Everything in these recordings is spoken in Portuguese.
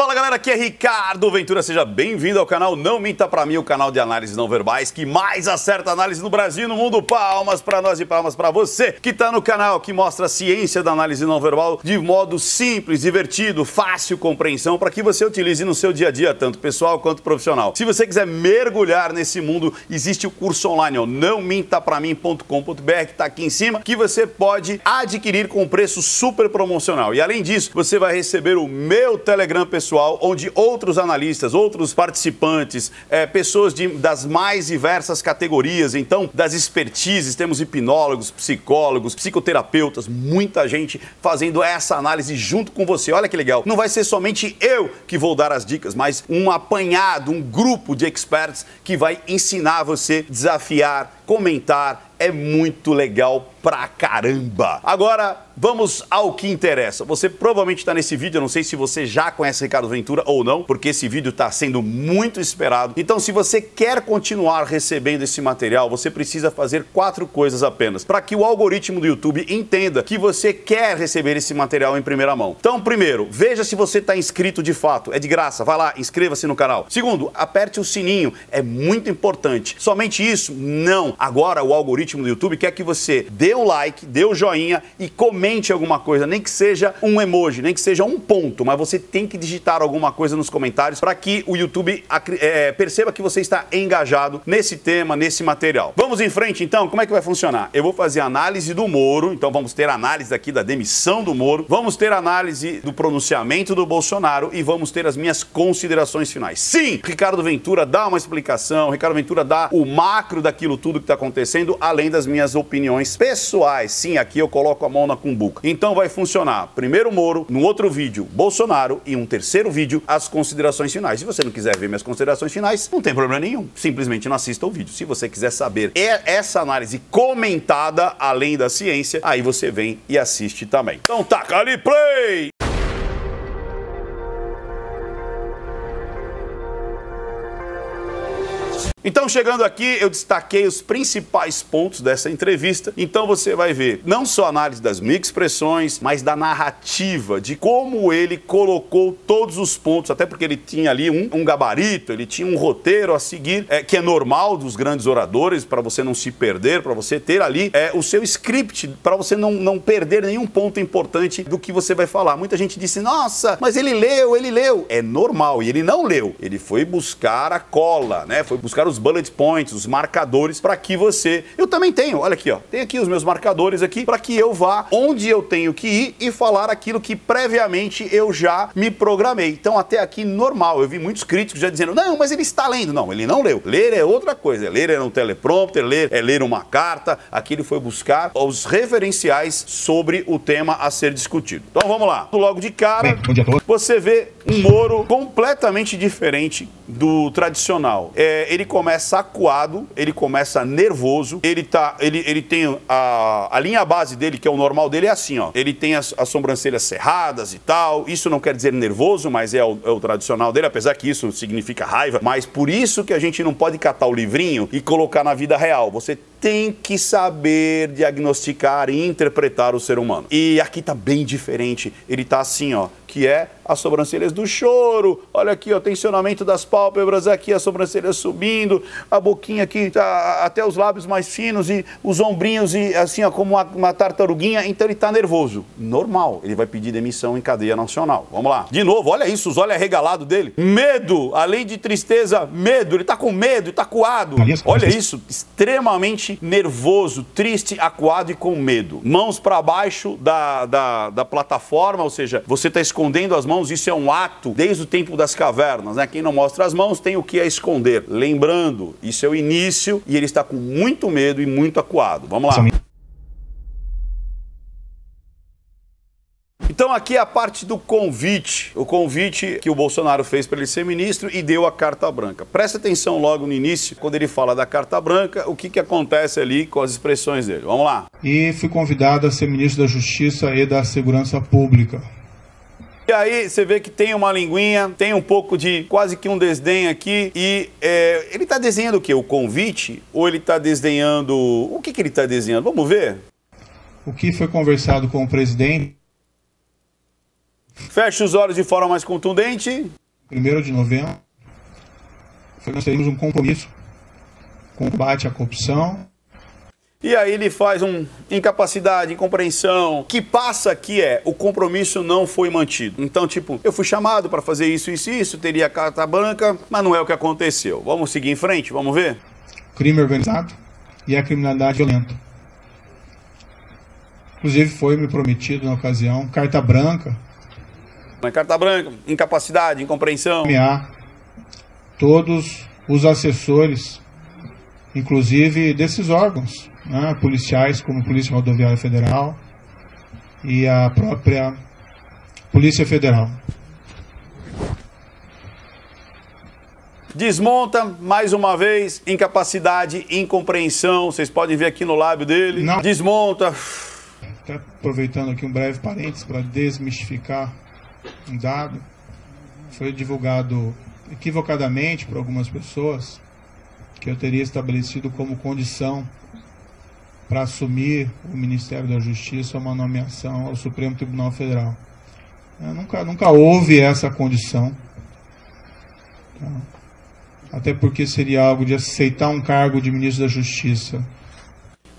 Fala galera, aqui é Ricardo Ventura, seja bem-vindo ao canal Não Minta Pra Mim, o canal de análises não verbais que mais acerta análise no Brasil e no mundo. Palmas pra nós e palmas pra você que tá no canal, que mostra a ciência da análise não verbal de modo simples, divertido, fácil compreensão, para que você utilize no seu dia a dia, tanto pessoal quanto profissional. Se você quiser mergulhar nesse mundo, existe o curso online, ó, nãomintapramim.com.br, que tá aqui em cima, que você pode adquirir com preço super promocional. E além disso, você vai receber o meu Telegram pessoal, onde outros analistas, outros participantes, pessoas das mais diversas categorias, então das expertises, temos hipnólogos, psicólogos, psicoterapeutas, muita gente fazendo essa análise junto com você. Olha que legal, não vai ser somente eu que vou dar as dicas, mas um apanhado, um grupo de experts que vai ensinar você, desafiar, comentar. É muito legal pra caramba. Agora, vamos ao que interessa. Você provavelmente está nesse vídeo, eu não sei se você já conhece Ricardo Ventura ou não, porque esse vídeo está sendo muito esperado. Então, se você quer continuar recebendo esse material, você precisa fazer 4 coisas apenas, para que o algoritmo do YouTube entenda que você quer receber esse material em primeira mão. Então, primeiro, veja se você está inscrito de fato. É de graça, vai lá, inscreva-se no canal. Segundo, aperte o sininho, é muito importante. Somente isso? Não. Agora, o algoritmo do YouTube quer que você dê um like, dê um joinha e comente alguma coisa, nem que seja um emoji, nem que seja um ponto, mas você tem que digitar alguma coisa nos comentários para que o YouTube perceba que você está engajado nesse tema, nesse material. Vamos em frente então, como é que vai funcionar? Eu vou fazer análise do Moro, então vamos ter análise aqui da demissão do Moro, vamos ter análise do pronunciamento do Bolsonaro e vamos ter as minhas considerações finais. Sim, Ricardo Ventura dá uma explicação, Ricardo Ventura dá o macro daquilo tudo que está acontecendo, além das minhas opiniões pessoais. Sim, aqui eu coloco a mão na cumbuca. Então vai funcionar primeiro Moro, no outro vídeo Bolsonaro e um terceiro vídeo as considerações finais. Se você não quiser ver minhas considerações finais, não tem problema nenhum. Simplesmente não assista o vídeo. Se você quiser saber essa análise comentada além da ciência, aí você vem e assiste também. Então taca ali play! Então, chegando aqui, eu destaquei os principais pontos dessa entrevista. Então, você vai ver não só a análise das microexpressões, mas da narrativa, de como ele colocou todos os pontos, até porque ele tinha ali um gabarito, ele tinha um roteiro a seguir, que é normal dos grandes oradores, para você não se perder, para você ter ali o seu script, para você não perder nenhum ponto importante do que você vai falar. Muita gente disse, nossa, mas ele leu. É normal, e ele não leu. Ele foi buscar a cola, né? Foi buscar os bullet points, os marcadores, para que você... Eu também tenho, olha aqui, ó. Tem aqui os meus marcadores aqui, para que eu vá onde eu tenho que ir e falar aquilo que previamente eu já me programei. Então, até aqui, normal. Eu vi muitos críticos já dizendo, não, mas ele está lendo. Não, ele não leu. Ler é outra coisa. Ler é no teleprompter, ler é ler uma carta. Aqui ele foi buscar os referenciais sobre o tema a ser discutido. Então, vamos lá. Logo de cara, você vê um Moro completamente diferente do tradicional. Ele começa acuado, ele começa nervoso, ele tem a linha base dele, que é o normal dele, é assim, ó. Ele tem as sobrancelhas cerradas e tal. Isso não quer dizer nervoso, mas é o tradicional dele, apesar que isso significa raiva. Mas por isso que a gente não pode catar o livrinho e colocar na vida real. Você tem que saber diagnosticar e interpretar o ser humano. E aqui tá bem diferente. Ele tá assim, ó, que é as sobrancelhas do choro. Olha aqui, ó, tensionamento das pálpebras, aqui as sobrancelhas subindo, a boquinha aqui, até os lábios mais finos e os ombrinhos e assim, ó, como uma tartaruguinha. Então ele tá nervoso. Normal, ele vai pedir demissão em cadeia nacional. Vamos lá. De novo, olha isso, os olhos arregalados dele. Medo, além de tristeza, medo. Ele tá com medo, ele tá acuado. Olha isso, extremamente nervoso, triste, acuado e com medo. Mãos para baixo da plataforma, ou seja, você está escondendo as mãos, isso é um ato desde o tempo das cavernas, né? Quem não mostra as mãos tem o que a esconder. Lembrando, isso é o início e ele está com muito medo e muito acuado. Vamos lá. Então aqui é a parte do convite, o convite que o Bolsonaro fez para ele ser ministro e deu a carta branca. Presta atenção logo no início, quando ele fala da carta branca, o que acontece ali com as expressões dele. Vamos lá. E fui convidado a ser ministro da Justiça e da Segurança Pública. E aí você vê que tem uma linguinha, tem um pouco de quase que um desdém aqui e ele está desenhando o quê? O convite? Ou ele está desdenhando... O que ele está desenhando? Vamos ver? O que foi conversado com o presidente Feche os olhos de forma mais contundente. 1º de novembro, nós teríamos um compromisso com o combate à corrupção. E aí ele faz incapacidade, incompreensão. O que passa aqui é, o compromisso não foi mantido. Então, tipo, eu fui chamado para fazer isso, teria carta branca, mas não é o que aconteceu. Vamos seguir em frente, vamos ver? Crime organizado e a criminalidade violenta. Inclusive foi me prometido na ocasião, carta branca. Mas carta branca, incapacidade, incompreensão. Nomear todos os assessores, inclusive desses órgãos, né, policiais, como a Polícia Rodoviária Federal e a própria Polícia Federal. Desmonta, mais uma vez, incapacidade, incompreensão. Vocês podem ver aqui no lábio dele. Não. Desmonta. Até aproveitando aqui um breve parênteses para desmistificar um dado. Foi divulgado equivocadamente por algumas pessoas que eu teria estabelecido como condição para assumir o Ministério da Justiça uma nomeação ao Supremo Tribunal Federal. Nunca houve essa condição. Até porque seria algo de aceitar um cargo de ministro da Justiça.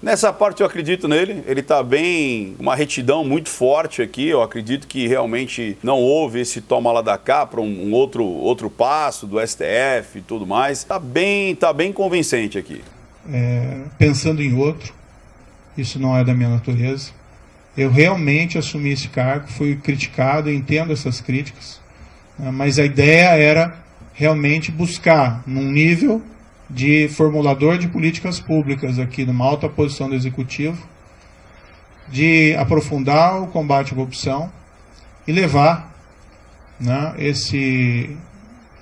Nessa parte eu acredito nele, ele está bem, uma retidão muito forte aqui, eu acredito que realmente não houve esse toma lá da cá para um outro passo do STF e tudo mais, tá bem convincente aqui. Pensando em outro, isso não é da minha natureza, eu realmente assumi esse cargo, fui criticado, entendo essas críticas, mas a ideia era realmente buscar num nível de formulador de políticas públicas aqui numa alta posição do Executivo, de aprofundar o combate à corrupção e levar, né, esse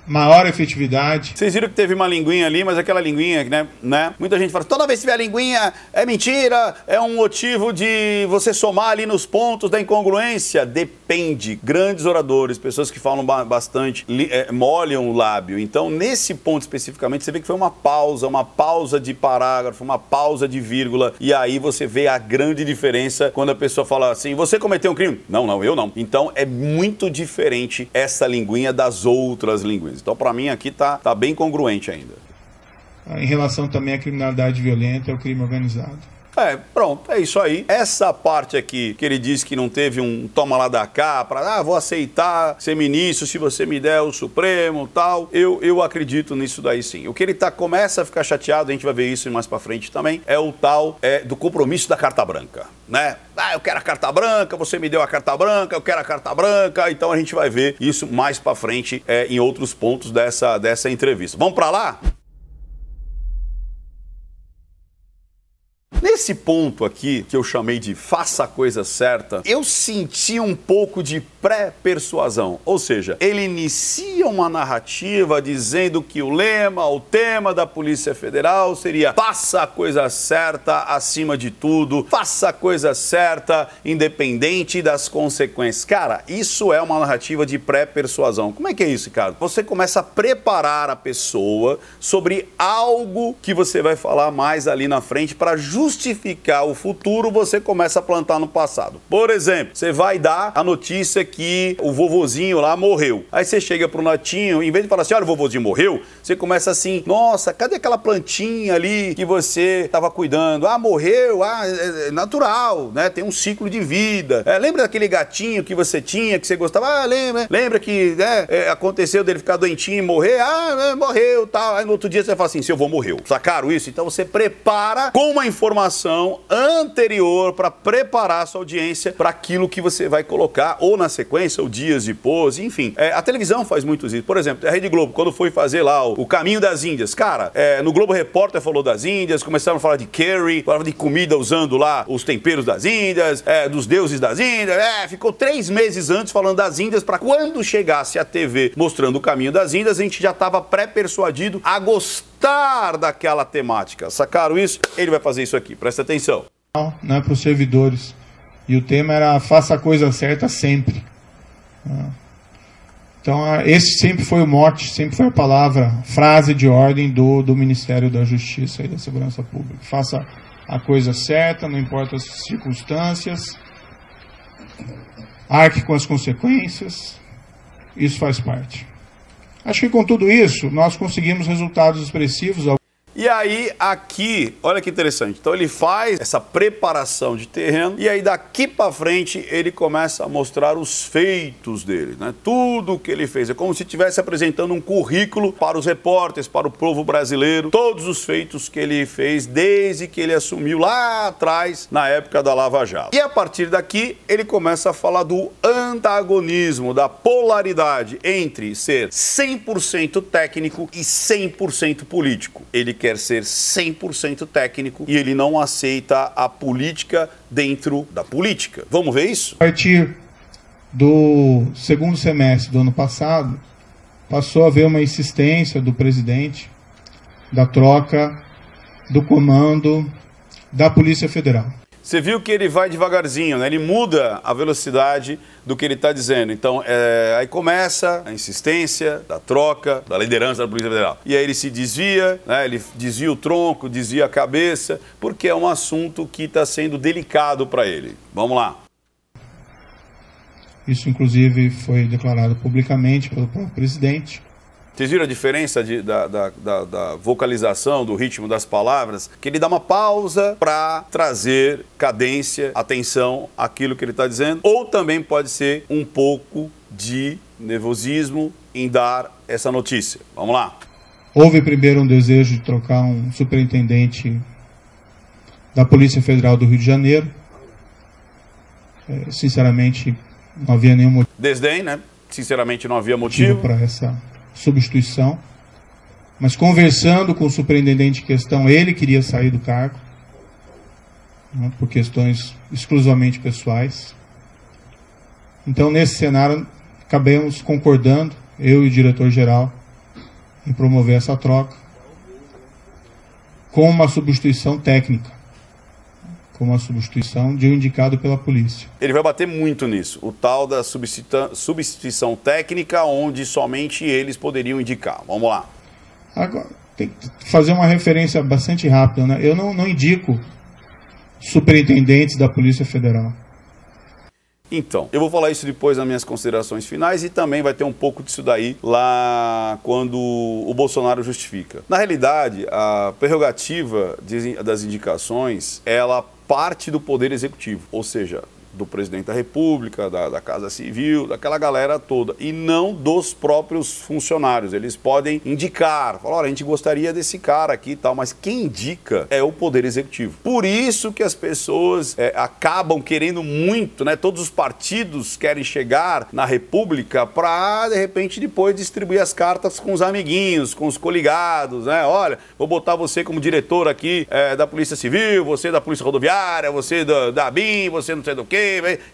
maior efetividade. Vocês viram que teve uma linguinha ali, mas aquela linguinha, né? Muita gente fala, toda vez que tiver a linguinha é mentira, é um motivo de você somar ali nos pontos da incongruência. Depende. Grandes oradores, pessoas que falam bastante, molham o lábio. Então, nesse ponto especificamente, você vê que foi uma pausa de parágrafo, uma pausa de vírgula, e aí você vê a grande diferença quando a pessoa fala assim, você cometeu um crime? Não, eu não. Então, é muito diferente essa linguinha das outras linguinhas. Então, para mim, aqui tá bem congruente ainda. Em relação também à criminalidade violenta e ao crime organizado. Pronto, é isso aí. Essa parte aqui, que ele disse que não teve um toma lá da cá, para, vou aceitar ser ministro se você me der o Supremo e tal. Eu acredito nisso daí sim. O que ele começa a ficar chateado, a gente vai ver isso mais para frente também, é o tal do compromisso da carta branca, né? Eu quero a carta branca, você me deu a carta branca, eu quero a carta branca. Então a gente vai ver isso mais para frente em outros pontos dessa entrevista. Vamos para lá? Nesse ponto aqui, que eu chamei de faça a coisa certa, eu senti um pouco de pré-persuasão. Ou seja, ele inicia uma narrativa dizendo que o tema da Polícia Federal seria faça a coisa certa acima de tudo, faça a coisa certa independente das consequências. Cara, isso é uma narrativa de pré-persuasão. Como é que é isso, Ricardo? Você começa a preparar a pessoa sobre algo que você vai falar mais ali na frente para justificar o futuro, você começa a plantar no passado. Por exemplo, você vai dar a notícia que o vovozinho lá morreu. Aí você chega pro netinho, em vez de falar assim, olha, o vovozinho morreu, você começa assim, nossa, cadê aquela plantinha ali que você estava cuidando? Morreu, é natural, né? Tem um ciclo de vida. Lembra daquele gatinho que você tinha, que você gostava? Lembra que aconteceu dele ficar doentinho e morrer? Morreu, tal. Aí no outro dia você fala assim, seu avô morreu. Sacaram isso? Então você prepara com uma informação anterior para preparar a sua audiência para aquilo que você vai colocar ou na sequência, ou dias depois, enfim. A televisão faz muito isso. Por exemplo, a Rede Globo, quando foi fazer lá o Caminho das Índias, cara, no Globo Repórter falou das Índias, começaram a falar de curry, falaram de comida usando lá os temperos das Índias, dos deuses das Índias, ficou 3 meses antes falando das Índias para quando chegasse a TV mostrando o Caminho das Índias, a gente já estava pré-persuadido a gostar daquela temática. Sacaram isso? Ele vai fazer isso aqui, presta atenção. Não é para os servidores. E o tema era faça a coisa certa sempre. Então esse sempre foi o mote, sempre foi a palavra, frase de ordem do Ministério da Justiça e da Segurança Pública. Faça a coisa certa, não importa as circunstâncias. arque com as consequências, isso faz parte. Acho que com tudo isso, nós conseguimos resultados expressivos. E aí, aqui, olha que interessante, então ele faz essa preparação de terreno e aí daqui para frente ele começa a mostrar os feitos dele, né? Tudo o que ele fez, é como se estivesse apresentando um currículo para os repórteres, para o povo brasileiro, todos os feitos que ele fez desde que ele assumiu lá atrás, na época da Lava Jato. E a partir daqui, ele começa a falar do antagonismo, da polaridade entre ser 100% técnico e 100% político. Ele quer ser 100% técnico e ele não aceita a política dentro da política. Vamos ver isso? A partir do segundo semestre do ano passado, passou a haver uma insistência do presidente da troca do comando da Polícia Federal. Você viu que ele vai devagarzinho, né? Ele muda a velocidade do que ele está dizendo. Então, aí começa a insistência da troca da liderança da Polícia Federal. E aí ele se desvia, né? Ele desvia o tronco, desvia a cabeça, porque é um assunto que está sendo delicado para ele. Vamos lá. Isso, inclusive, foi declarado publicamente pelo próprio presidente. Vocês viram a diferença da vocalização, do ritmo das palavras? Que ele dá uma pausa para trazer cadência, atenção àquilo que ele está dizendo. Ou também pode ser um pouco de nervosismo em dar essa notícia. Vamos lá. Houve primeiro um desejo de trocar um superintendente da Polícia Federal do Rio de Janeiro. Sinceramente, não havia nenhum motivo. Desdém, né? Sinceramente, não havia motivo para essa substituição, mas conversando com o superintendente em questão, ele queria sair do cargo, né, por questões exclusivamente pessoais. Então, nesse cenário, acabamos concordando, eu e o diretor-geral, em promover essa troca com uma substituição técnica, com uma substituição de um indicado pela polícia. Ele vai bater muito nisso, o tal da substituição técnica, onde somente eles poderiam indicar. Vamos lá. Agora, tem que fazer uma referência bastante rápida, né? Eu não indico superintendentes da Polícia Federal. Então, eu vou falar isso depois nas minhas considerações finais e também vai ter um pouco disso daí lá quando o Bolsonaro justifica. Na realidade, a prerrogativa das indicações, ela parte do Poder Executivo, ou seja, do presidente da República, da Casa Civil, daquela galera toda, e não dos próprios funcionários. Eles podem indicar, falar, olha, a gente gostaria desse cara aqui e tal, mas quem indica é o Poder Executivo. Por isso que as pessoas acabam querendo muito, né? Todos os partidos querem chegar na República para, de repente, depois distribuir as cartas com os amiguinhos, com os coligados, né? Olha, vou botar você como diretor aqui da Polícia Civil, você da Polícia Rodoviária, você da ABIN, você não sei do quê,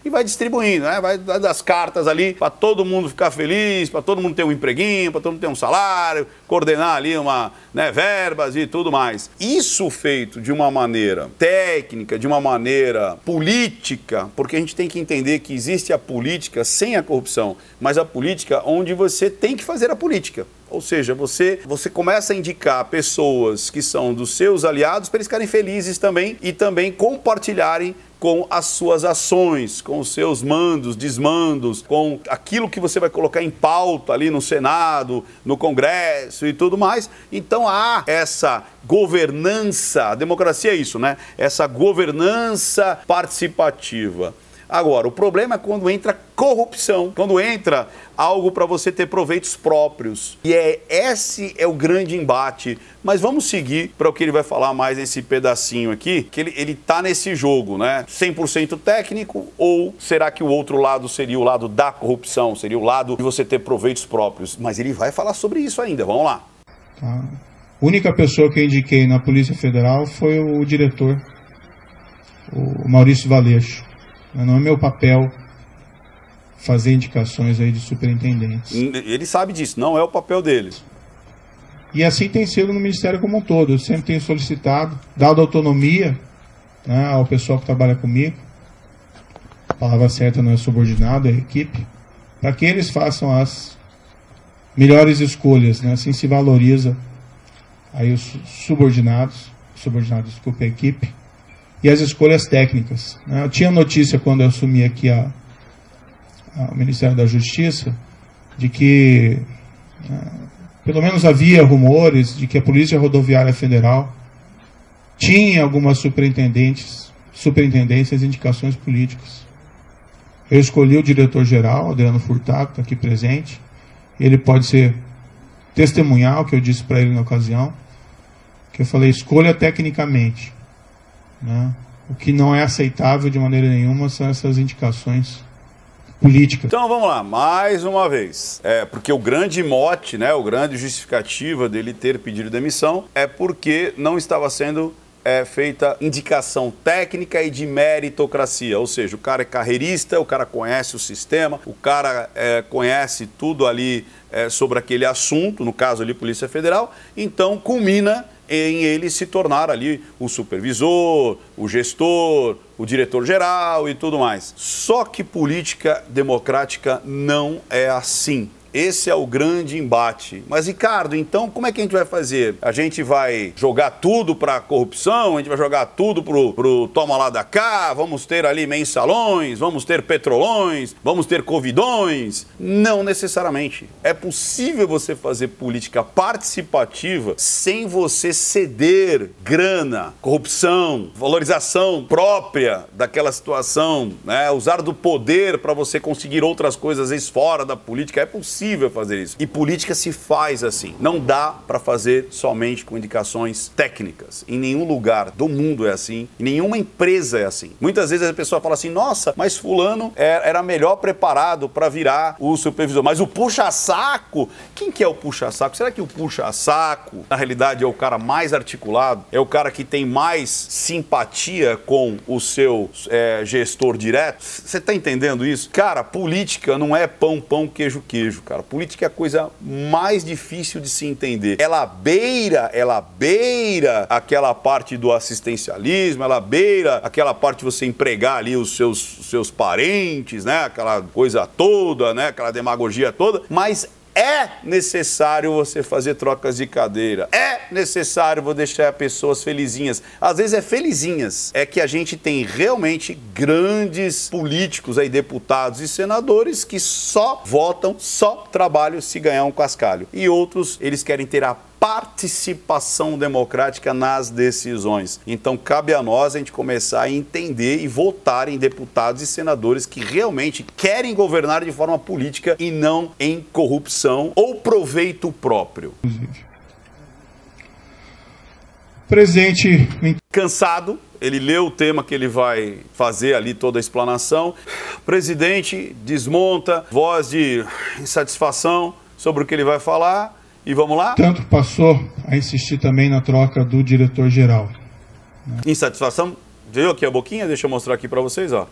e vai distribuindo, né? Vai dar as cartas ali para todo mundo ficar feliz, para todo mundo ter um empreguinho, para todo mundo ter um salário, coordenar ali verbas e tudo mais. Isso feito de uma maneira técnica, de uma maneira política, porque a gente tem que entender que existe a política sem a corrupção, mas a política onde você tem que fazer a política. Ou seja, você começa a indicar pessoas que são dos seus aliados para eles ficarem felizes também e também compartilharem com as suas ações, com os seus mandos, desmandos, com aquilo que você vai colocar em pauta ali no Senado, no Congresso e tudo mais. Então há essa governança, a democracia é isso, né? Essa governança participativa. Agora, o problema é quando entra corrupção, quando entra algo para você ter proveitos próprios. E esse é o grande embate. Mas vamos seguir para o que ele vai falar mais nesse pedacinho aqui, que ele tá nesse jogo, né? 100% técnico, ou será que o outro lado seria o lado da corrupção, seria o lado de você ter proveitos próprios? Mas ele vai falar sobre isso ainda, vamos lá. A única pessoa que eu indiquei na Polícia Federal foi o diretor, o Maurício Valeixo. Não é meu papel fazer indicações aí de superintendentes. Ele sabe disso, não é o papel dele. E assim tem sido no Ministério como um todo. Eu sempre tenho solicitado, dado autonomia, né, ao pessoal que trabalha comigo, a palavra certa não é subordinado, é equipe, para que eles façam as melhores escolhas, né? Assim se valoriza aí os subordinados, desculpe, a equipe, e as escolhas técnicas. Eu tinha notícia quando eu assumi aqui ao Ministério da Justiça de que, pelo menos havia rumores de que a Polícia Rodoviária Federal tinha algumas superintendências e indicações políticas. Eu escolhi o diretor-geral, Adriano Furtado, está aqui presente. Ele pode ser testemunhar o que eu disse para ele na ocasião, que eu falei, escolha tecnicamente, né? O que não é aceitável de maneira nenhuma são essas indicações políticas. Então vamos lá, mais uma vez. Porque o grande mote, né, o grande justificativa dele ter pedido demissão é porque não estava sendo feita indicação técnica e de meritocracia, ou seja, o cara é carreirista, o cara conhece o sistema, o cara conhece tudo ali sobre aquele assunto, no caso ali Polícia Federal, então culmina em ele se tornar ali o supervisor, o gestor, o diretor-geral e tudo mais. Só que política democrática não é assim. Esse é o grande embate. Mas, Ricardo, então como é que a gente vai fazer? A gente vai jogar tudo para a corrupção? A gente vai jogar tudo pro toma lá da cá? Vamos ter ali mensalões? Vamos ter petrolões? Vamos ter covidões? Não necessariamente. É possível você fazer política participativa sem você ceder grana, corrupção, valorização própria daquela situação, né? Usar do poder para você conseguir outras coisas, às vezes fora da política. É possível fazer isso. E política se faz assim. Não dá para fazer somente com indicações técnicas. Em nenhum lugar do mundo é assim. Em nenhuma empresa é assim. Muitas vezes a pessoa fala assim, nossa, mas fulano era melhor preparado para virar o supervisor. Mas o puxa-saco, quem que é o puxa-saco? Será que o puxa-saco, na realidade, é o cara mais articulado? É o cara que tem mais simpatia com o seu gestor direto? Você tá entendendo isso? Cara, política não é pão, pão, queijo, queijo. Cara, política é a coisa mais difícil de se entender. Ela beira aquela parte do assistencialismo, ela beira aquela parte de você empregar ali os seus parentes, né? Aquela coisa toda, né? Aquela demagogia toda, mas é necessário você fazer trocas de cadeira. É necessário você deixar pessoas felizinhas. Às vezes é felizinhas. É que a gente tem realmente grandes políticos aí, deputados e senadores que só votam, só trabalham se ganhar um cascalho. E outros, eles querem ter a participação democrática nas decisões. Então cabe a nós a gente começar a entender e votar em deputados e senadores que realmente querem governar de forma política e não em corrupção ou proveito próprio. Presidente, cansado, ele leu o tema que ele vai fazer ali, toda a explanação. Presidente desmonta, voz de insatisfação sobre o que ele vai falar. E vamos lá? Tanto passou a insistir também na troca do diretor-geral. Insatisfação, viu aqui a boquinha? Deixa eu mostrar aqui para vocês, ó.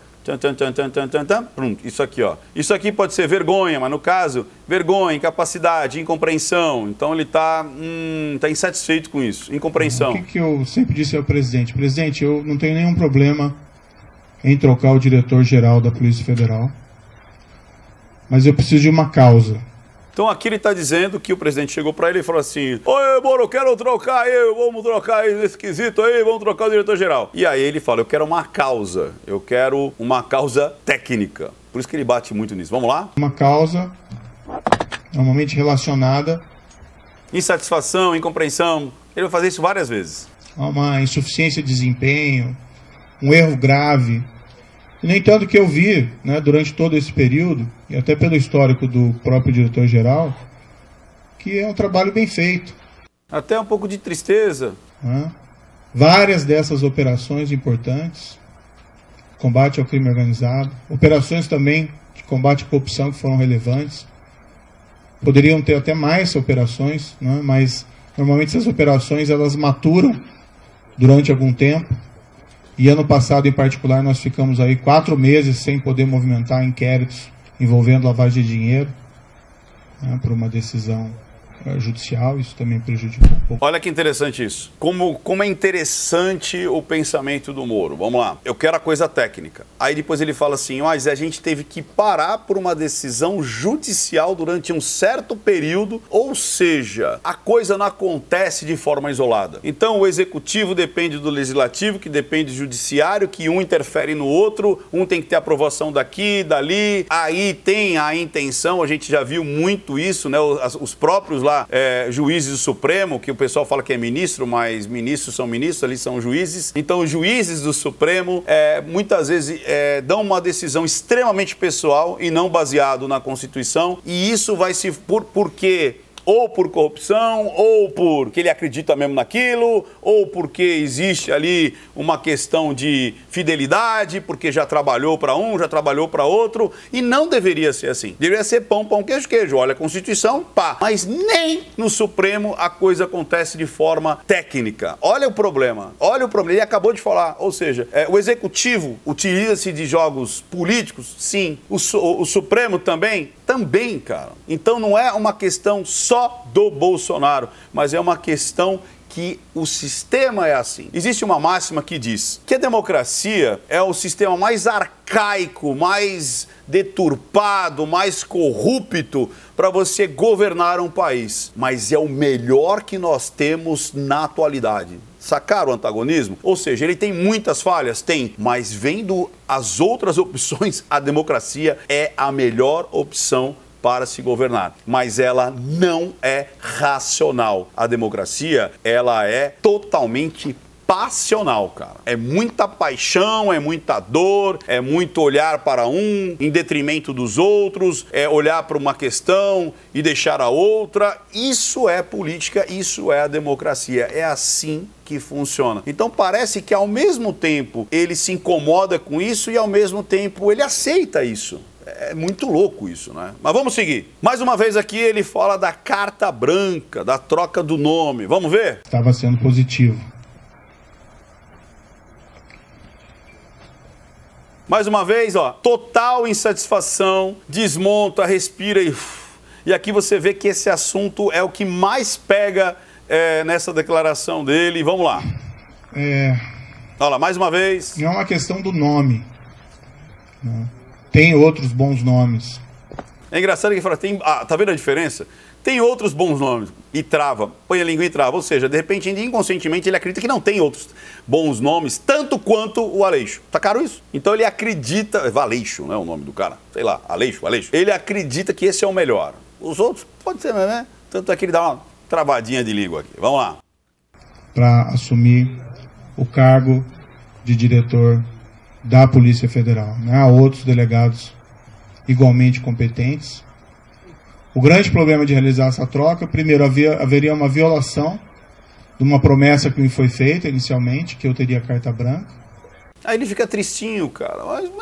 Pronto, isso aqui, ó. Isso aqui pode ser vergonha, mas no caso, vergonha, incapacidade, incompreensão. Então ele tá insatisfeito com isso, incompreensão. O que eu sempre disse ao presidente? Presidente, eu não tenho nenhum problema em trocar o diretor-geral da Polícia Federal, mas eu preciso de uma causa. Então aqui ele está dizendo que o presidente chegou para ele e falou assim, oi, Moro, eu quero trocar aí, vamos trocar aí nesse quesito aí, vamos trocar o diretor-geral. E aí ele fala, eu quero uma causa técnica. Por isso que ele bate muito nisso. Vamos lá? Uma causa normalmente relacionada... Insatisfação, incompreensão, ele vai fazer isso várias vezes. Uma insuficiência de desempenho, um erro grave. No entanto, que eu vi, né, durante todo esse período, e até pelo histórico do próprio diretor-geral, que é um trabalho bem feito. Até um pouco de tristeza. Né? Várias dessas operações importantes, combate ao crime organizado, operações também de combate à corrupção que foram relevantes. Poderiam ter até mais operações, né, mas normalmente essas operações elas maturam durante algum tempo. E ano passado, em particular, nós ficamos aí 4 meses sem poder movimentar inquéritos envolvendo lavagem de dinheiro, né, por uma decisão judicial, isso também prejudicou um pouco. Olha que interessante isso. Como é interessante o pensamento do Moro. Vamos lá. Eu quero a coisa técnica. Aí depois ele fala assim, mas a gente teve que parar por uma decisão judicial durante um certo período, ou seja, a coisa não acontece de forma isolada. Então o executivo depende do legislativo, que depende do judiciário, que um interfere no outro, um tem que ter aprovação daqui, dali. Aí tem a intenção, a gente já viu muito isso, né? Os próprios lá juízes do Supremo, que o pessoal fala que é ministro, mas ministros são ministros, ali são juízes. Então os juízes do Supremo muitas vezes dão uma decisão extremamente pessoal e não baseado na Constituição, e isso vai se... Por quê? Ou por corrupção, ou porque ele acredita mesmo naquilo, ou porque existe ali uma questão de fidelidade, porque já trabalhou para um, já trabalhou para outro, e não deveria ser assim. Deveria ser pão, pão, queijo, queijo. Olha a Constituição, pá. Mas nem no Supremo a coisa acontece de forma técnica. Olha o problema, ele acabou de falar. Ou seja, o Executivo utiliza-se de jogos políticos? Sim. O Supremo também? Também, cara. Então não é uma questão só do Bolsonaro, mas é uma questão que o sistema é assim. Existe uma máxima que diz que a democracia é o sistema mais arcaico, mais deturpado, mais corrupto para você governar um país, mas é o melhor que nós temos na atualidade. Sacaram o antagonismo? Ou seja, ele tem muitas falhas? Tem, mas vendo as outras opções, a democracia é a melhor opção para se governar. Mas ela não é racional. A democracia, ela é totalmente passional, cara. É muita paixão, é muita dor, é muito olhar para um em detrimento dos outros, é olhar para uma questão e deixar a outra. Isso é política, isso é a democracia. É assim que funciona. Então parece que ao mesmo tempo ele se incomoda com isso e ao mesmo tempo ele aceita isso. É muito louco isso, né? Mas vamos seguir. Mais uma vez aqui ele fala da carta branca, da troca do nome. Vamos ver? Estava sendo positivo. Mais uma vez, ó, total insatisfação, desmonta, respira e aqui você vê que esse assunto é o que mais pega nessa declaração dele. Vamos lá. Olha lá, mais uma vez. Não é uma questão do nome, né? Tem outros bons nomes. É engraçado que ele fala, tá vendo a diferença? Tem outros bons nomes e trava, põe a língua e trava. Ou seja, de repente, inconscientemente, ele acredita que não tem outros bons nomes, tanto quanto o Aleixo. Tá caro isso? Então ele acredita, Valeixo, né, o nome do cara, sei lá, Aleixo. Ele acredita que esse é o melhor. Os outros, pode ser, né? Tanto é que ele dá uma travadinha de língua aqui. Vamos lá. Para assumir o cargo de diretor da Polícia Federal, né? Há outros delegados igualmente competentes. O grande problema de realizar essa troca, primeiro, haveria uma violação de uma promessa que me foi feita inicialmente, que eu teria carta branca. Aí ele fica tristinho, cara. Mas ele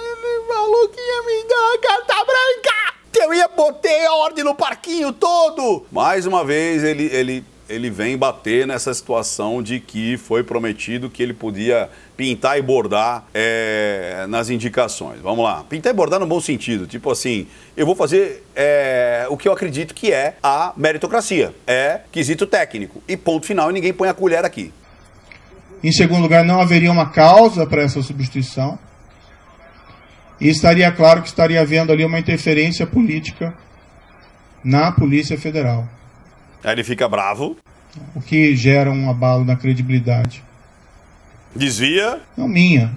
falou que ia me dar a carta branca! Que eu ia botar a ordem no parquinho todo! Mais uma vez, ele vem bater nessa situação de que foi prometido que ele podia pintar e bordar nas indicações. Vamos lá. Pintar e bordar no bom sentido. Tipo assim, eu vou fazer o que eu acredito que é a meritocracia. É quesito técnico. E ponto final, e ninguém põe a colher aqui. Em segundo lugar, não haveria uma causa para essa substituição. E estaria claro que estaria havendo ali uma interferência política na Polícia Federal. Aí ele fica bravo. O que gera um abalo na credibilidade. Desvia. Não minha,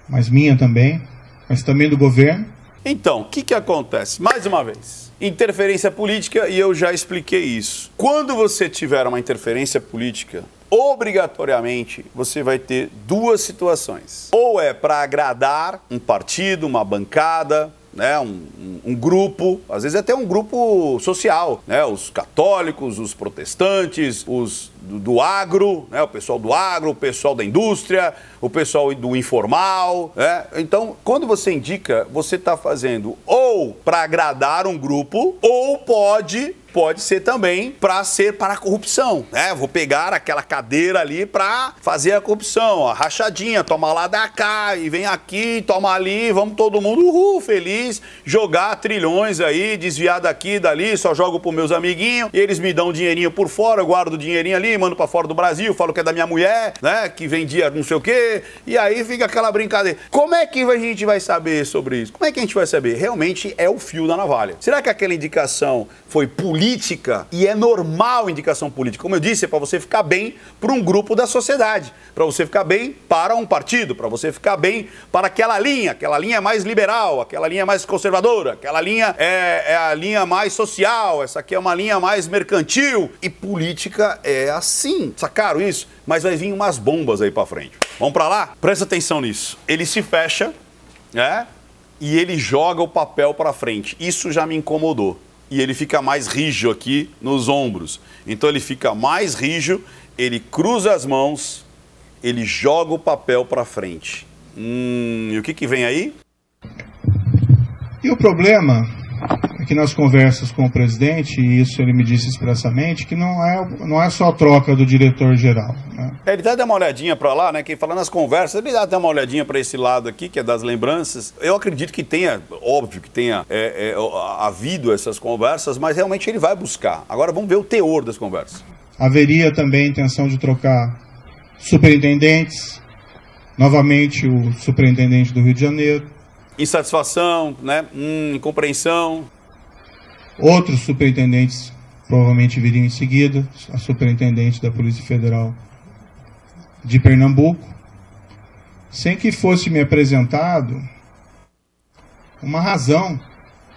mas minha também, mas também do governo. Então, o que acontece? Mais uma vez, interferência política, e eu já expliquei isso. Quando você tiver uma interferência política, obrigatoriamente você vai ter duas situações. Ou é para agradar um partido, uma bancada, né, um grupo, às vezes até um grupo social, né, os católicos, os protestantes, os do agro, né, o pessoal do agro, o pessoal da indústria, o pessoal do informal, né? Então, quando você indica, você está fazendo ou para agradar um grupo, ou pode pode ser também para a corrupção, né? Vou pegar aquela cadeira ali para fazer a corrupção, a rachadinha, toma lá da cá e vem aqui, toma ali, vamos todo mundo feliz, jogar trilhões aí, desviar daqui, dali, só jogo pros meus amiguinhos, eles me dão um dinheirinho por fora, eu guardo o dinheirinho ali, mando para fora do Brasil, falo que é da minha mulher, né? Que vendia não sei o quê, e aí fica aquela brincadeira. Como é que a gente vai saber sobre isso? Como é que a gente vai saber? Realmente é o fio da navalha. Será que aquela indicação foi política? E é normal indicação política. Como eu disse, é para você ficar bem para um grupo da sociedade, para você ficar bem para um partido, para você ficar bem para aquela linha mais liberal, aquela linha mais conservadora, aquela linha é a linha mais social, essa aqui é uma linha mais mercantil. E política é assim. Sacaram isso? Mas vai vir umas bombas aí para frente. Vamos para lá? Presta atenção nisso. Ele se fecha, né? E ele joga o papel para frente. Isso já me incomodou. E ele fica mais rijo aqui nos ombros. Então ele fica mais rijo, ele cruza as mãos, ele joga o papel para frente. E o que vem aí? E o problema é que nas conversas com o presidente, e isso ele me disse expressamente, que não é só a troca do diretor-geral, né? Ele dá uma olhadinha para lá, né? Quem fala nas conversas, ele dá até uma olhadinha para esse lado aqui, que é das lembranças. Eu acredito que tenha, óbvio que tenha havido essas conversas, mas realmente ele vai buscar. Agora vamos ver o teor das conversas. Haveria também a intenção de trocar superintendentes, novamente o superintendente do Rio de Janeiro. Insatisfação, né? Incompreensão. Outros superintendentes provavelmente viriam em seguida, a superintendente da Polícia Federal de Pernambuco, sem que fosse me apresentado uma razão,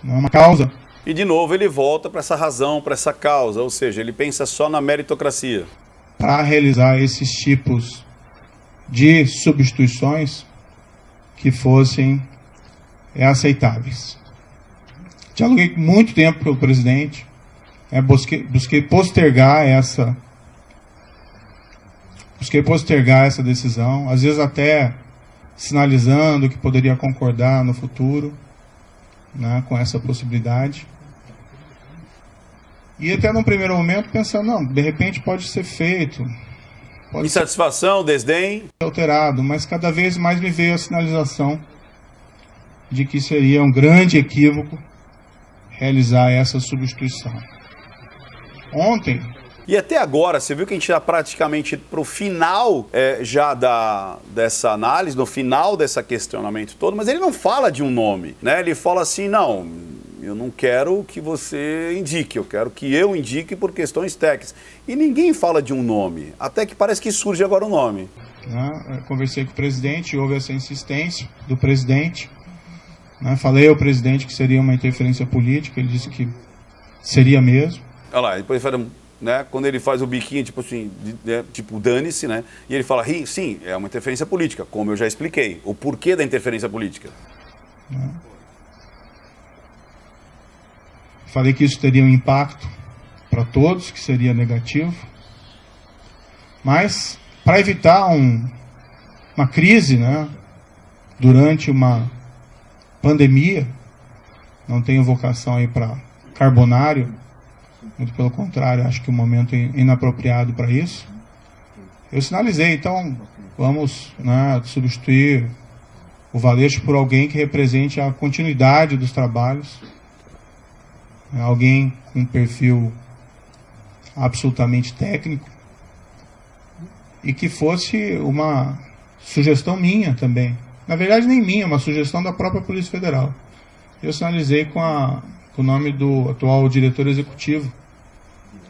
uma causa. E de novo ele volta para essa razão, para essa causa, ou seja, ele pensa só na meritocracia. Para realizar esses tipos de substituições que fossem aceitáveis. Dialoguei muito tempo com o presidente, busquei postergar essa decisão, às vezes até sinalizando que poderia concordar no futuro, né, com essa possibilidade. E até num primeiro momento pensando, não, de repente pode ser feito. Insatisfação, desdém. Alterado, mas cada vez mais me veio a sinalização de que seria um grande equívoco realizar essa substituição. Ontem... E até agora, você viu que a gente está praticamente para o final já dessa análise, no final desse questionamento todo, mas ele não fala de um nome, né? Ele fala assim, não, eu não quero que você indique, eu quero que eu indique por questões técnicas. E ninguém fala de um nome, até que parece que surge agora o nome. Eu conversei com o presidente, houve essa insistência do presidente. Falei ao presidente que seria uma interferência política, ele disse que seria mesmo. Olha lá, depois né, quando ele faz o biquinho, tipo assim, tipo dane-se, né? E ele fala, sim, é uma interferência política, como eu já expliquei. O porquê da interferência política. Falei que isso teria um impacto para todos, que seria negativo. Mas, para evitar uma crise, né, durante uma pandemia, não tenho vocação aí para carbonário, muito pelo contrário, acho que o momento é inapropriado para isso. Eu sinalizei, então vamos, né, substituir o Valeixo por alguém que represente a continuidade dos trabalhos, alguém com um perfil absolutamente técnico e que fosse uma sugestão minha também. Na verdade, nem minha, uma sugestão da própria Polícia Federal. Eu sinalizei com o nome do atual diretor executivo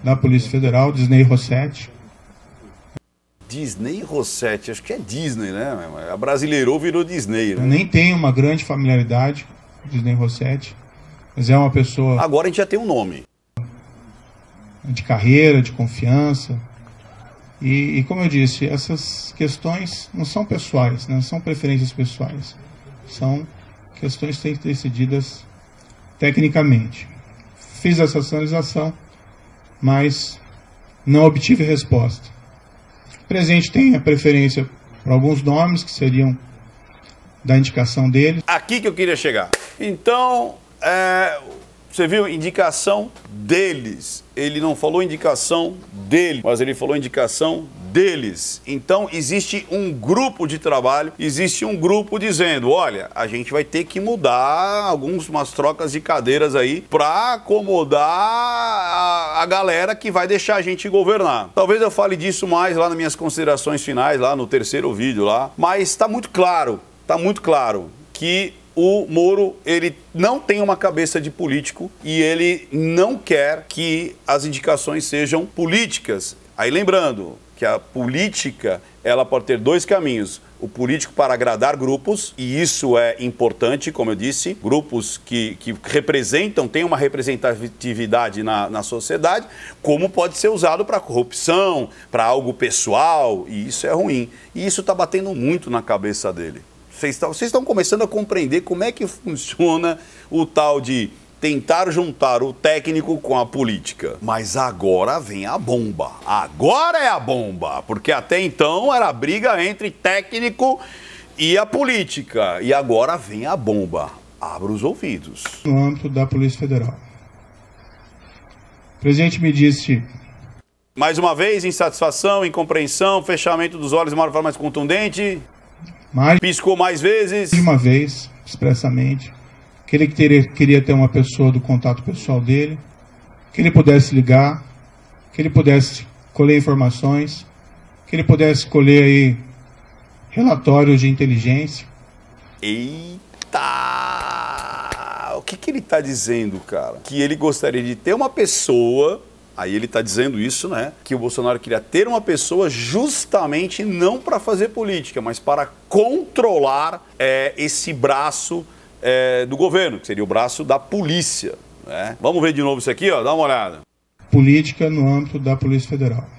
da Polícia Federal, Disney Rossetti. Disney Rossetti, acho que é Disney, né? A brasileirou, virou Disney, né? Eu nem tenho uma grande familiaridade com Disney Rossetti, mas é uma pessoa... Agora a gente já tem um nome. De carreira, de confiança. E como eu disse, essas questões não são pessoais, não são preferências pessoais. São questões que têm que ser decididas tecnicamente. Fiz essa sinalização, mas não obtive resposta. O presidente tem a preferência por alguns nomes que seriam da indicação dele. Aqui que eu queria chegar. Então, Você viu? Indicação deles. Ele não falou indicação dele, mas ele falou indicação deles. Então, existe um grupo de trabalho, existe um grupo dizendo, olha, a gente vai ter que mudar umas trocas de cadeiras aí para acomodar a galera que vai deixar a gente governar. Talvez eu fale disso mais lá nas minhas considerações finais, lá no terceiro vídeo lá, mas está muito claro que o Moro, ele não tem uma cabeça de político e ele não quer que as indicações sejam políticas. Aí lembrando que a política, ela pode ter dois caminhos. O político para agradar grupos, e isso é importante, como eu disse, grupos que representam, têm uma representatividade na sociedade, como pode ser usado para corrupção, para algo pessoal, e isso é ruim. E isso está batendo muito na cabeça dele. Vocês estão começando a compreender como é que funciona o tal de tentar juntar o técnico com a política. Mas agora vem a bomba. Agora é a bomba. Porque até então era a briga entre técnico e a política. E agora vem a bomba. Abra os ouvidos. No âmbito da Polícia Federal. O presidente me disse... Mais uma vez, insatisfação, incompreensão, fechamento dos olhos de uma forma mais contundente... Piscou mais vezes. De uma vez, expressamente, que ele queria ter uma pessoa do contato pessoal dele, que ele pudesse ligar, que ele pudesse colher informações, que ele pudesse colher aí relatórios de inteligência. Eita! O que ele está dizendo, cara? Que ele gostaria de ter uma pessoa... Aí ele está dizendo isso, né? Que o Bolsonaro queria ter uma pessoa justamente não para fazer política, mas para controlar esse braço do governo, que seria o braço da polícia. Né? Vamos ver de novo isso aqui, ó, dá uma olhada. Política no âmbito da Polícia Federal.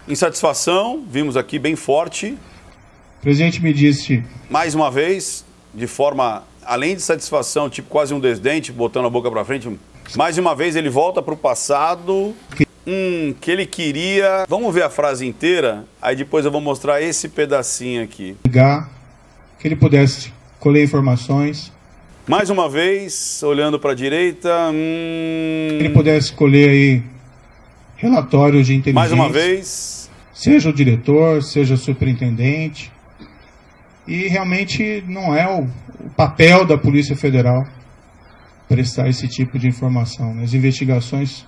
Insatisfação, vimos aqui bem forte. O presidente me disse... Mais uma vez, de forma, além de satisfação, tipo quase um desdém, tipo, botando a boca para frente... Mais uma vez ele volta para o passado, que ele queria... Vamos ver a frase inteira, aí depois eu vou mostrar esse pedacinho aqui. Ligar, que ele pudesse colher informações. Mais uma vez, olhando para a direita... Que ele pudesse colher aí relatórios de inteligência. Mais uma vez... Seja o diretor, seja o superintendente. E realmente não é o papel da Polícia Federal prestar esse tipo de informação. As investigações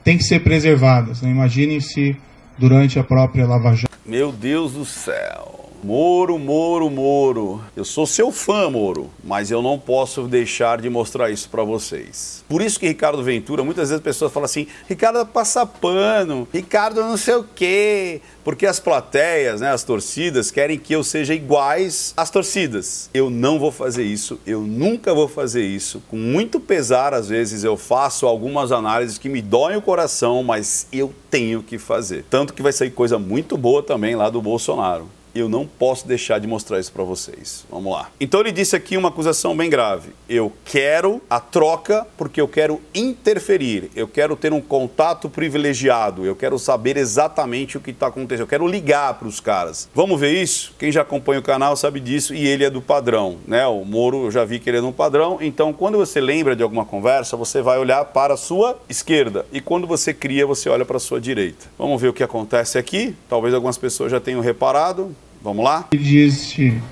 têm que ser preservadas. Né? Imaginem se durante a própria Lava Jato. Meu Deus do céu. Moro, Moro, Moro. Eu sou seu fã, Moro, mas eu não posso deixar de mostrar isso para vocês. Por isso que Ricardo Ventura, muitas vezes as pessoas falam assim, Ricardo passa pano, Ricardo não sei o quê, porque as plateias, né, as torcidas, querem que eu seja iguais às torcidas. Eu não vou fazer isso, eu nunca vou fazer isso. Com muito pesar, às vezes, eu faço algumas análises que me doem o coração, mas eu tenho que fazer. Tanto que vai sair coisa muito boa também lá do Bolsonaro. Eu não posso deixar de mostrar isso para vocês. Vamos lá. Então ele disse aqui uma acusação bem grave. Eu quero a troca porque eu quero interferir. Eu quero ter um contato privilegiado. Eu quero saber exatamente o que está acontecendo. Eu quero ligar para os caras. Vamos ver isso? Quem já acompanha o canal sabe disso e ele é do padrão, né? O Moro, eu já vi que ele é do padrão. Então, quando você lembra de alguma conversa, você vai olhar para a sua esquerda. E quando você cria, você olha para a sua direita. Vamos ver o que acontece aqui. Talvez algumas pessoas já tenham reparado. Vamos lá? Ele disse...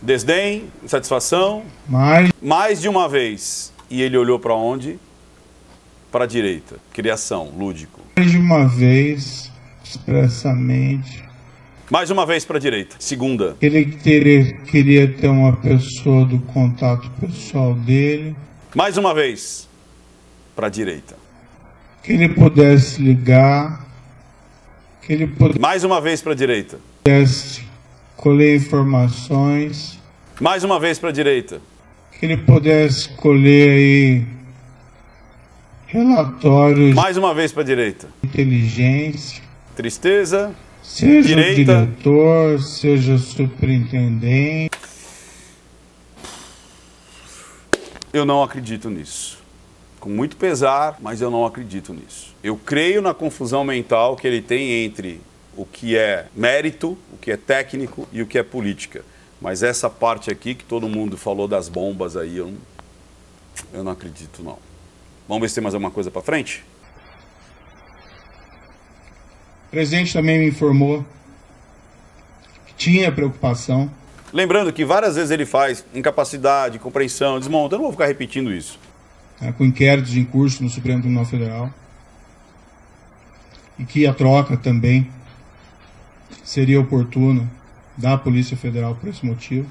Desdém, insatisfação. Mais de uma vez. E ele olhou para onde? Para a direita. Criação, lúdico. Mais de uma vez, expressamente. Mais uma vez para a direita. Segunda. Ele queria ter uma pessoa do contato pessoal dele. Mais uma vez para a direita. Que ele pudesse ligar. Que ele pudesse... Mais uma vez para a direita. Colher informações. Mais uma vez para a direita. Que ele pudesse colher aí relatórios. Mais uma vez para a direita. Inteligência. Tristeza. Seja direita. O diretor, seja o superintendente. Eu não acredito nisso. Com muito pesar, mas eu não acredito nisso. Eu creio na confusão mental que ele tem entre o que é mérito, o que é técnico e o que é política. Mas essa parte aqui que todo mundo falou das bombas aí, eu não acredito não. Vamos ver se tem mais alguma coisa para frente? O presidente também me informou que tinha preocupação. Lembrando que várias vezes ele faz incapacidade, compreensão, desmonta. Eu não vou ficar repetindo isso. Com inquéritos em curso no Supremo Tribunal Federal. E que a troca também seria oportuna da Polícia Federal por esse motivo.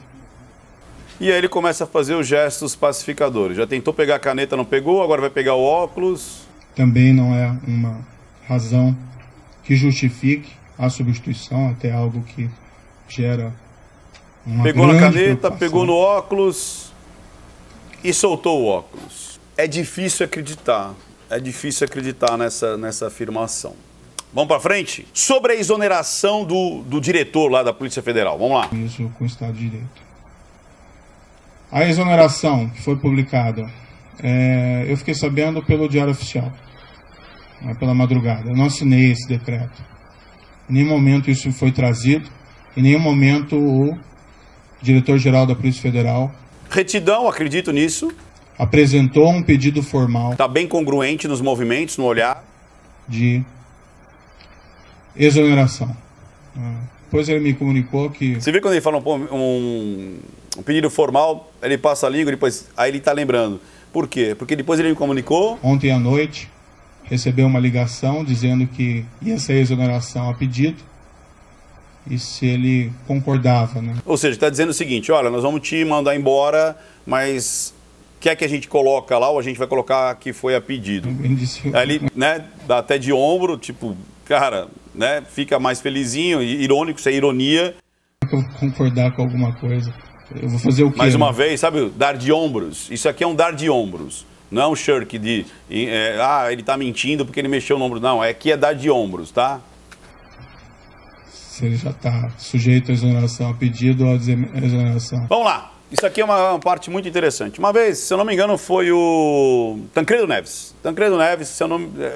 E aí ele começa a fazer os gestos pacificadores. Já tentou pegar a caneta, não pegou, agora vai pegar o óculos. Também não é uma razão que justifique a substituição, até algo que gera uma pegou na caneta, preocupação. pegou no óculos e soltou o óculos. É difícil acreditar nessa afirmação. Vamos para frente? Sobre a exoneração do diretor lá da Polícia Federal. Vamos lá. Isso com o Estado de Direito. A exoneração que foi publicada, eu fiquei sabendo pelo Diário Oficial, pela madrugada. Eu não assinei esse decreto. Em nenhum momento isso foi trazido. Em nenhum momento o diretor-geral da Polícia Federal... Retidão, acredito nisso. Apresentou um pedido formal... Está bem congruente nos movimentos, no olhar. ...de exoneração. Depois ele me comunicou que... Você vê quando ele fala um pedido formal, ele passa a língua, depois aí ele está lembrando. Por quê? Porque depois ele me comunicou... Ontem à noite, recebeu uma ligação dizendo que ia ser exoneração a pedido e se ele concordava, né? Ou seja, está dizendo o seguinte, olha, nós vamos te mandar embora, mas quer que a gente coloca lá ou a gente vai colocar que foi a pedido? Aí ele, né, dá até de ombro, tipo, cara, né, fica mais felizinho, irônico, isso é ironia. Se eu concordar com alguma coisa, eu vou fazer o quê? Mais uma vez, sabe, dar de ombros. Isso aqui é um dar de ombros. Não é um shirk de, ele tá mentindo porque ele mexeu no ombro. Não, aqui é dar de ombros, tá? Se ele já está sujeito à exoneração, a pedido ou a exoneração. Vamos lá. Isso aqui é uma parte muito interessante. Uma vez, se eu não me engano, foi o Tancredo Neves. Tancredo Neves,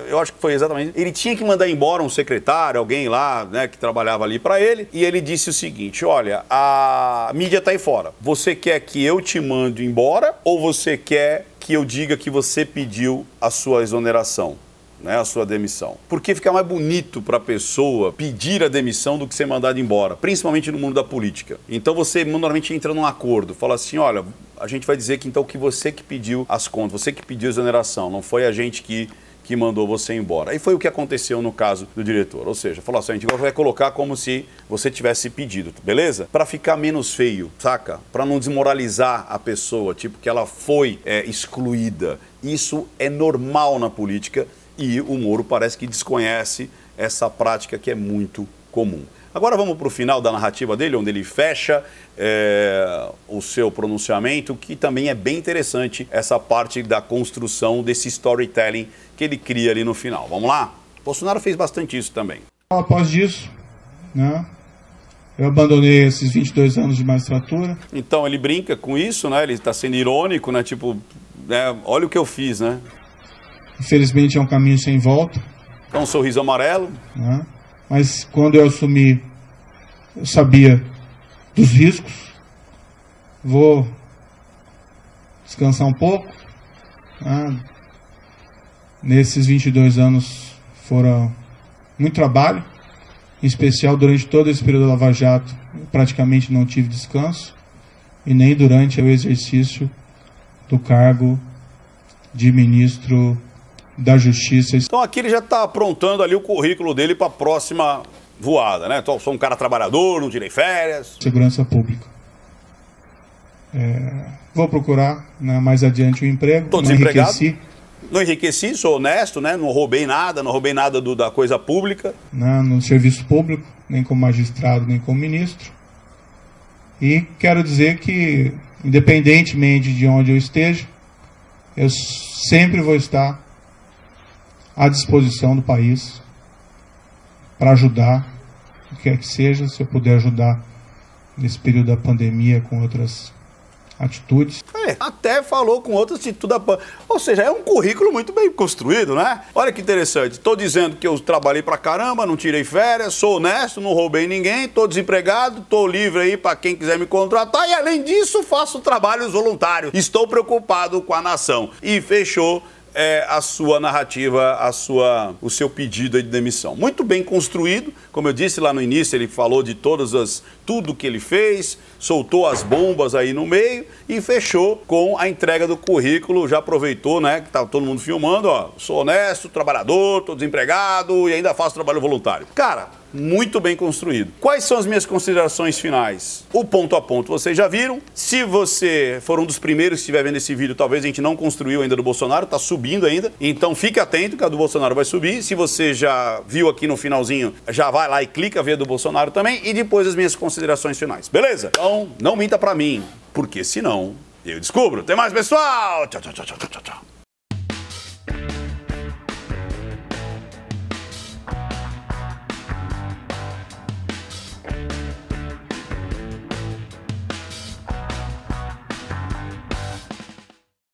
eu acho que foi exatamente... Ele tinha que mandar embora um secretário, alguém lá, né, que trabalhava ali para ele. E ele disse o seguinte, olha, a mídia tá aí fora. Você quer que eu te mande embora ou você quer que eu diga que você pediu a sua exoneração? Né, a sua demissão. Porque fica mais bonito para a pessoa pedir a demissão do que ser mandado embora, principalmente no mundo da política. Então você normalmente entra num acordo, fala assim, olha, a gente vai dizer que então que você que pediu as contas, você que pediu a exoneração, não foi a gente que mandou você embora. Aí foi o que aconteceu no caso do diretor, ou seja, falou assim, a gente vai colocar como se você tivesse pedido, beleza? Para ficar menos feio, saca? Para não desmoralizar a pessoa, tipo que ela foi excluída. Isso é normal na política. E o Moro parece que desconhece essa prática que é muito comum. Agora vamos para o final da narrativa dele, onde ele fecha o seu pronunciamento, que também é bem interessante, essa parte da construção desse storytelling que ele cria ali no final. Vamos lá? Bolsonaro fez bastante isso também. Após isso, né, eu abandonei esses 22 anos de magistratura. Então ele brinca com isso, né? Ele está sendo irônico, né? Tipo, olha o que eu fiz, né? Infelizmente é um caminho sem volta. Então um sorriso amarelo. Né? Mas quando eu assumi, eu sabia dos riscos. Vou descansar um pouco. Né? Nesses 22 anos foram muito trabalho. Em especial durante todo esse período da Lava Jato, eu praticamente não tive descanso. E nem durante o exercício do cargo de ministro da Justiça. Então aqui ele já está aprontando ali o currículo dele para a próxima voada, né? Então, sou um cara trabalhador, não tirei férias. Segurança Pública. Vou procurar, né, mais adiante um emprego. Estou desempregado. Não enriqueci, sou honesto, né? Não roubei nada da coisa pública. No serviço público, nem como magistrado, nem como ministro. E quero dizer que, independentemente de onde eu esteja, eu sempre vou estar à disposição do país para ajudar, o que quer que seja, se eu puder ajudar nesse período da pandemia com outras atitudes. Até falou com outras atitudes. Ou seja, é um currículo muito bem construído, né? Olha que interessante. Estou dizendo que eu trabalhei pra caramba, não tirei férias, sou honesto, não roubei ninguém, estou desempregado, estou livre aí para quem quiser me contratar e, além disso, faço trabalhos voluntários. Estou preocupado com a nação. E fechou a sua narrativa, o seu pedido de demissão. Muito bem construído, como eu disse lá no início, ele falou de tudo que ele fez, soltou as bombas aí no meio e fechou com a entrega do currículo, já aproveitou, né, que tá todo mundo filmando, ó, sou honesto, trabalhador, tô desempregado e ainda faço trabalho voluntário. Cara, muito bem construído. Quais são as minhas considerações finais? O ponto a ponto vocês já viram. Se você for um dos primeiros que estiver vendo esse vídeo, talvez a gente não construiu ainda do Bolsonaro, tá subindo ainda. Então fique atento que a do Bolsonaro vai subir. Se você já viu aqui no finalzinho, já vai lá e clica ver a do Bolsonaro também. E depois as minhas considerações finais. Beleza? Então não minta pra mim, porque senão eu descubro. Até mais, pessoal! Tchau, tchau, tchau, tchau, tchau.